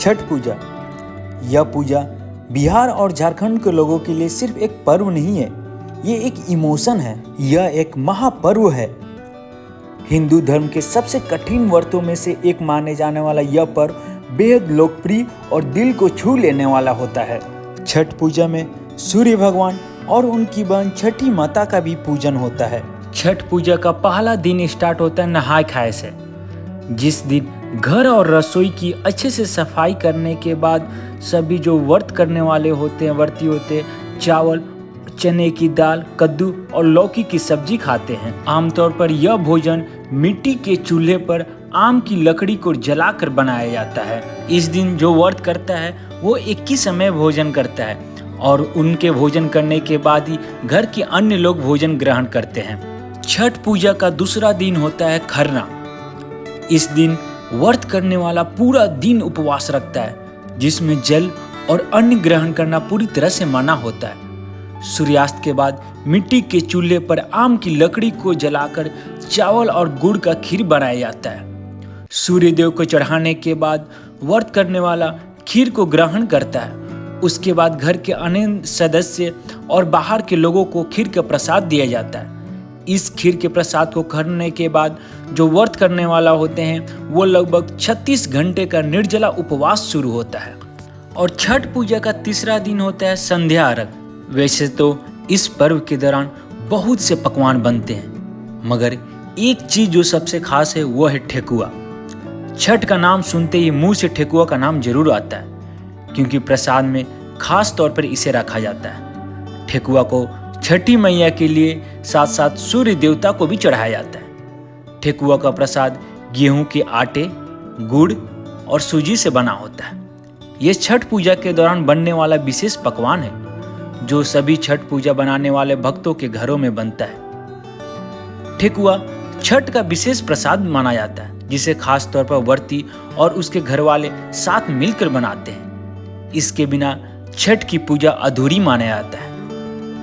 छठ पूजा। यह पूजा बिहार और झारखंड के लोगों के लिए सिर्फ एक पर्व नहीं है, ये एक इमोशन है। यह एक महापर्व है। हिंदू धर्म के सबसे कठिन व्रतों में से एक माने जाने वाला यह पर्व बेहद लोकप्रिय और दिल को छू लेने वाला होता है। छठ पूजा में सूर्य भगवान और उनकी बहन छठी माता का भी पूजन होता है। छठ पूजा का पहला दिन स्टार्ट होता है नहाय खाए से, जिस दिन घर और रसोई की अच्छे से सफाई करने के बाद सभी जो व्रत करने वाले होते हैं, व्रती होते हैं, चावल, चने की दाल, कद्दू और लौकी की सब्जी खाते हैं। आमतौर पर यह भोजन मिट्टी के चूल्हे पर आम की लकड़ी को जलाकर बनाया जाता है। इस दिन जो व्रत करता है वो एक ही समय भोजन करता है और उनके भोजन करने के बाद ही घर के अन्य लोग भोजन ग्रहण करते हैं। छठ पूजा का दूसरा दिन होता है खरना। इस दिन व्रत करने वाला पूरा दिन उपवास रखता है, जिसमें जल और अन्न ग्रहण करना पूरी तरह से मना होता है। सूर्यास्त के बाद मिट्टी के चूल्हे पर आम की लकड़ी को जलाकर चावल और गुड़ का खीर बनाया जाता है। सूर्य देव को चढ़ाने के बाद व्रत करने वाला खीर को ग्रहण करता है। उसके बाद घर के अन्य सदस्य और बाहर के लोगों को खीर का प्रसाद दिया जाता है। इस खीर के प्रसाद को करने के बाद जो व्रत करने वाला होते हैं वो लगभग 36 घंटे का निर्जला उपवास शुरू होता है। और छठ पूजा का तीसरा दिन होता है संध्या अर्घ। वैसे तो इस पर्व के दौरान बहुत से पकवान बनते हैं, मगर एक चीज जो सबसे खास है वो है ठेकुआ। छठ का नाम सुनते ही मुंह से ठेकुआ का नाम जरूर आता है, क्योंकि प्रसाद में खास तौर पर इसे रखा जाता है। ठेकुआ को छठी मैया के लिए साथ साथ सूर्य देवता को भी चढ़ाया जाता है। ठेकुआ का प्रसाद गेहूं के आटे, गुड़ और सूजी से बना होता है। यह छठ पूजा के दौरान बनने वाला विशेष पकवान है, जो सभी छठ पूजा बनाने वाले भक्तों के घरों में बनता है। ठेकुआ छठ का विशेष प्रसाद माना जाता है, जिसे खास तौर पर व्रती और उसके घर वाले साथ मिलकर बनाते हैं। इसके बिना छठ की पूजा अधूरी माना जाता है।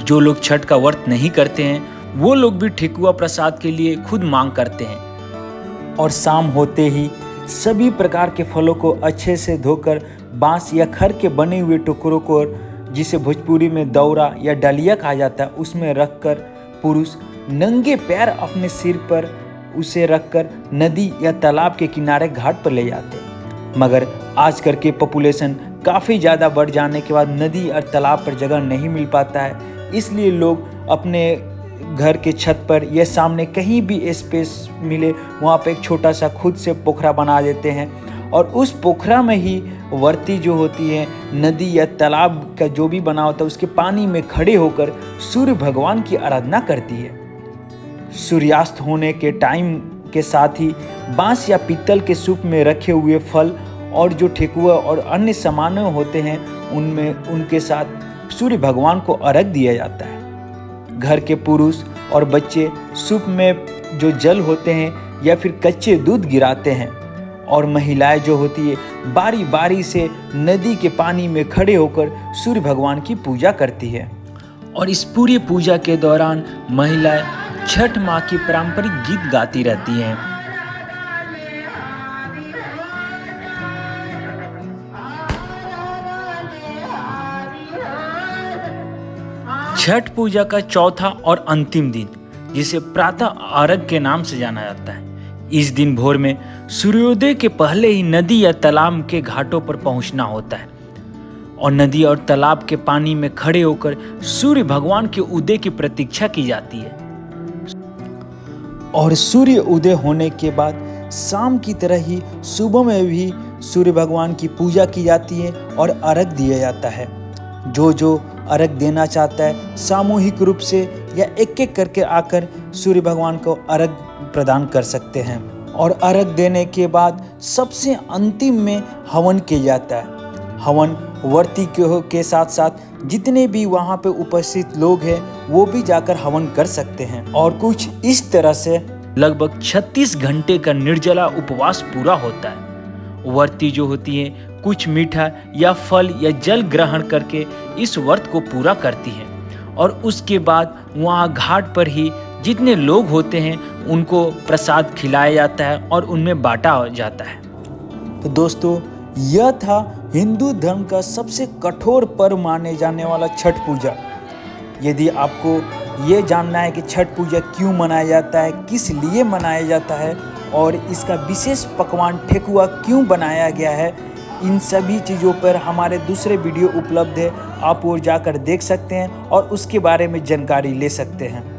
जो लोग छठ का व्रत नहीं करते हैं वो लोग भी ठेकुआ प्रसाद के लिए खुद मांग करते हैं। और शाम होते ही सभी प्रकार के फलों को अच्छे से धोकर बांस या खर के बने हुए टुकड़ों को, जिसे भोजपुरी में दौरा या डलिया कहा जाता है, उसमें रखकर पुरुष नंगे पैर अपने सिर पर उसे रखकर नदी या तालाब के किनारे घाट पर ले जाते हैं। मगर आजकल के पॉपुलेशन काफ़ी ज़्यादा बढ़ जाने के बाद नदी और तालाब पर जगह नहीं मिल पाता है, इसलिए लोग अपने घर के छत पर या सामने कहीं भी स्पेस मिले वहाँ पे एक छोटा सा खुद से पोखरा बना देते हैं और उस पोखरा में ही व्रती जो होती है नदी या तालाब का जो भी बना होता है उसके पानी में खड़े होकर सूर्य भगवान की आराधना करती है। सूर्यास्त होने के टाइम के साथ ही बांस या पीतल के सूप में रखे हुए फल और जो ठेकुआ और अन्य सामान होते हैं उनमें उनके साथ सूर्य भगवान को अर्घ दिया जाता है। घर के पुरुष और बच्चे सूप में जो जल होते हैं या फिर कच्चे दूध गिराते हैं और महिलाएं जो होती है बारी बारी से नदी के पानी में खड़े होकर सूर्य भगवान की पूजा करती है। और इस पूरी पूजा के दौरान महिलाएं छठ माँ की पारंपरिक गीत गाती रहती हैं। छठ पूजा का चौथा और अंतिम दिन, जिसे प्रातः अर्घ के नाम से जाना जाता है, इस दिन भोर में सूर्योदय के पहले ही नदी या तालाब के घाटों पर पहुंचना होता है और नदी और तालाब के पानी में खड़े होकर सूर्य भगवान के उदय की प्रतीक्षा की जाती है। और सूर्य उदय होने के बाद शाम की तरह ही सुबह में भी सूर्य भगवान की पूजा की जाती है और अर्घ दिया जाता है। जो अर्घ देना चाहता है सामूहिक रूप से या एक एक करके आकर सूर्य भगवान को अर्घ प्रदान कर सकते हैं। और अर्घ देने के बाद सबसे अंतिम में हवन किया जाता है। हवन व्रती के साथ साथ जितने भी वहाँ पे उपस्थित लोग हैं वो भी जाकर हवन कर सकते हैं। और कुछ इस तरह से लगभग 36 घंटे का निर्जला उपवास पूरा होता है। व्रती जो होती है कुछ मीठा या फल या जल ग्रहण करके इस व्रत को पूरा करती है और उसके बाद वहाँ घाट पर ही जितने लोग होते हैं उनको प्रसाद खिलाया जाता है और उनमें बांटा जाता है। तो दोस्तों, यह था हिंदू धर्म का सबसे कठोर पर्व माने जाने वाला छठ पूजा। यदि आपको ये जानना है कि छठ पूजा क्यों मनाया जाता है, किस लिए मनाया जाता है और इसका विशेष पकवान ठेकुआ क्यों बनाया गया है, इन सभी चीज़ों पर हमारे दूसरे वीडियो उपलब्ध है, आप वो जाकर देख सकते हैं और उसके बारे में जानकारी ले सकते हैं।